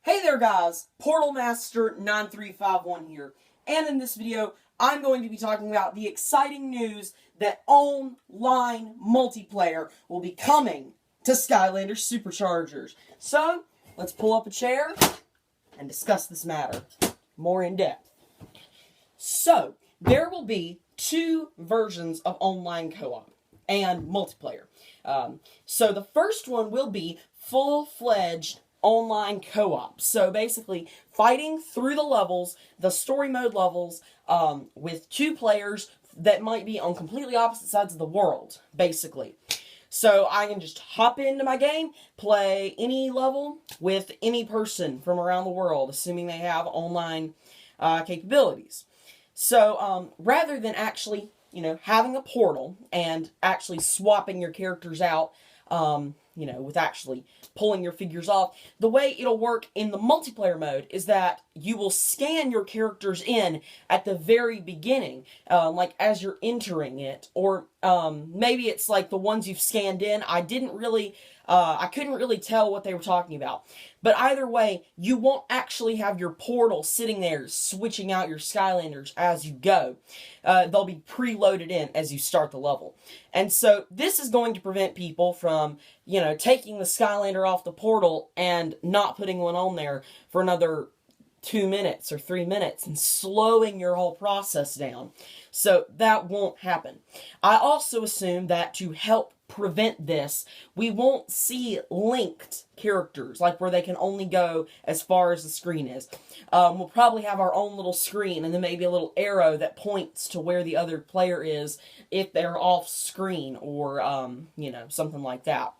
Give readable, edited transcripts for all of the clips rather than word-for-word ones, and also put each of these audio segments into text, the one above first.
Hey there guys, Portal Master 9351 here, and in this video I'm going to be talking about the exciting news that online multiplayer will be coming to Skylanders Superchargers. So, let's pull up a chair and discuss this matter more in depth. So, there will be two versions of online co-op and multiplayer. So the first one will be full-fledged online co-op. So basically, fighting through the levels, the story mode levels, with two players that might be on completely opposite sides of the world, basically. So I can just hop into my game, play any level with any person from around the world, assuming they have online capabilities. So rather than actually, having a portal and actually swapping your characters out, with actually pulling your figures off, the way it'll work in the multiplayer mode is that you will scan your characters in at the very beginning, like as you're entering it, or maybe it's like the ones you've scanned in. I couldn't really tell what they were talking about. But either way, you won't actually have your portal sitting there switching out your Skylanders as you go. They'll be preloaded in as you start the level. And so this is going to prevent people from, taking the Skylander off the portal and not putting one on there for another 2 minutes or 3 minutes and slowing your whole process down. So that won't happen. I also assume that to help prevent this, we won't see linked characters, like where they can only go as far as the screen is. We'll probably have our own little screen and then maybe a little arrow that points to where the other player is if they're off screen or, something like that.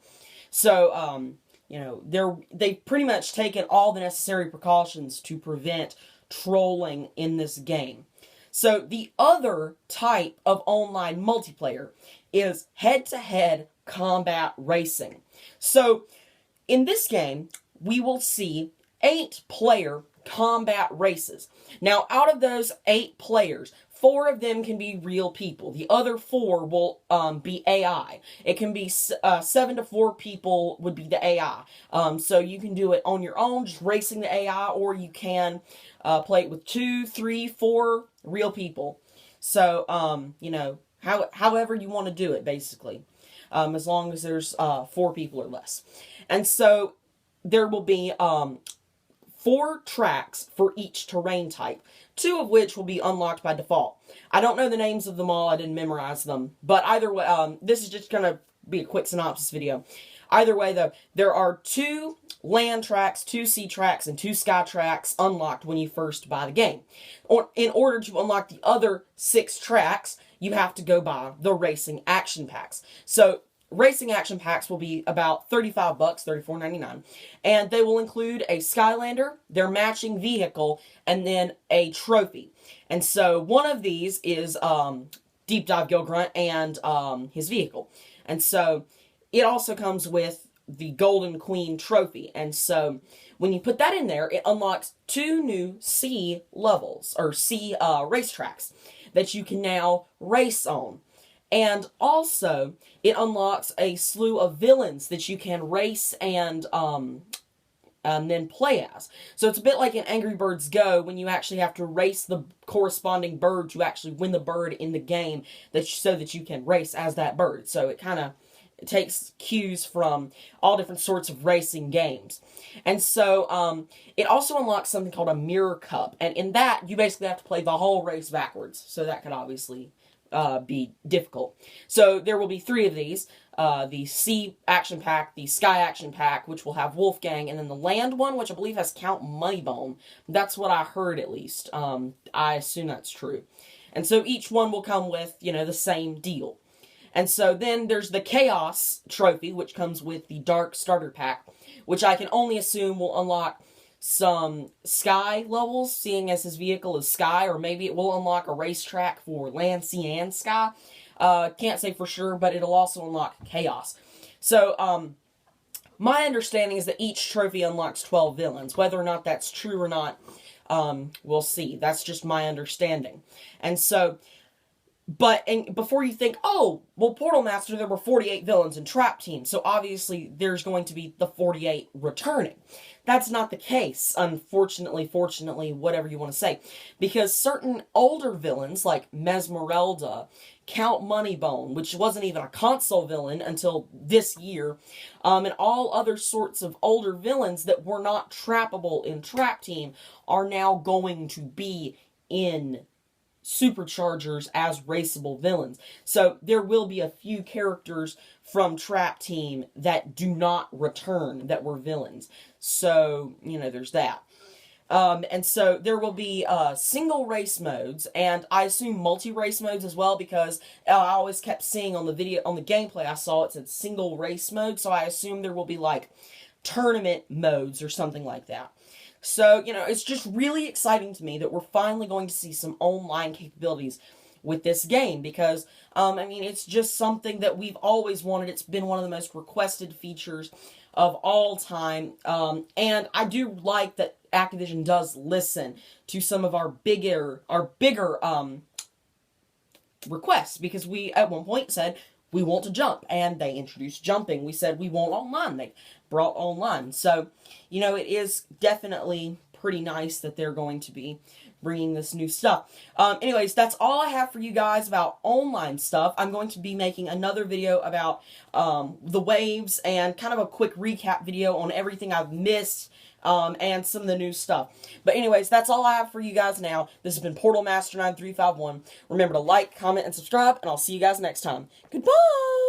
So, they've pretty much taken all the necessary precautions to prevent trolling in this game. So the other type of online multiplayer is head-to-head combat racing. So in this game, we will see 8-player combat races. Now, out of those 8 players, 4 of them can be real people. The other 4 will be AI. It can be 7 to 4 people would be the AI. So you can do it on your own, just racing the AI, or you can play it with 2, 3, 4 real people. So, however you want to do it, basically. As long as there's 4 people or less. And so there will be 4 tracks for each terrain type, 2 of which will be unlocked by default. I don't know the names of them all, I didn't memorize them, but either way, this is just going to be a quick synopsis video. Either way, though, there are 2 land tracks, 2 sea tracks, and 2 sky tracks unlocked when you first buy the game. In order to unlock the other 6 tracks, you have to go buy the racing action packs. So racing action packs will be about $35, $34.99, and they will include a Skylander, their matching vehicle, and then a trophy. And so one of these is Deep Dive Gill Grunt and his vehicle. And so it also comes with the Golden Queen trophy. And so when you put that in there, it unlocks 2 new sea levels, or sea racetracks, that you can now race on. And also, it unlocks a slew of villains that you can race and then play as. So it's a bit like in Angry Birds Go, when you actually have to race the corresponding bird to actually win the bird in the game, so that you can race as that bird. So it kind of takes cues from all different sorts of racing games. And so it also unlocks something called a Mirror Cup. And in that, you basically have to play the whole race backwards. So that could obviously be difficult. So there will be 3 of these. The Sea Action Pack, the Sky Action Pack, which will have Wolfgang, and then the Land one, which I believe has Count Moneybone. That's what I heard, at least. I assume that's true. And so each one will come with, the same deal. And so then there's the Chaos Trophy, which comes with the Dark Starter Pack, which I can only assume will unlock some Sky levels, seeing as his vehicle is Sky, or maybe it will unlock a racetrack for Land, Sea, and Sky. Can't say for sure, but it'll also unlock Chaos. So, my understanding is that each trophy unlocks 12 villains. Whether or not that's true or not, we'll see. That's just my understanding. And so, and before you think, oh, well, Portal Master, there were 48 villains in Trap Team, so obviously there's going to be the 48 returning. that's not the case, unfortunately, fortunately, whatever you want to say. Because certain older villains, like Mesmerelda, Count Moneybone, which wasn't even a console villain until this year, and all other sorts of older villains that were not trappable in Trap Team are now going to be in Superchargers as raceable villains. So there will be a few characters from Trap Team that do not return that were villains. So, there's that. And so there will be single race modes, and I assume multi-race modes as well, because I always kept seeing on the gameplay I saw it said single race mode, so I assume there will be like tournament modes or something like that. So, it's just really exciting to me that we're finally going to see some online capabilities with this game, because, it's just something that we've always wanted. It's been one of the most requested features of all time, and I do like that Activision does listen to some of our bigger requests, because we, at one point, said we want to jump, and they introduced jumping. We said we want online. They brought online. So, it is definitely pretty nice that they're going to be bringing this new stuff. Anyways, that's all I have for you guys about online stuff. I'm going to be making another video about the waves and kind of a quick recap video on everything I've missed and some of the new stuff. But anyways, that's all I have for you guys now. This has been Portal Master 9351. Remember to like, comment, and subscribe, and I'll see you guys next time. Goodbye!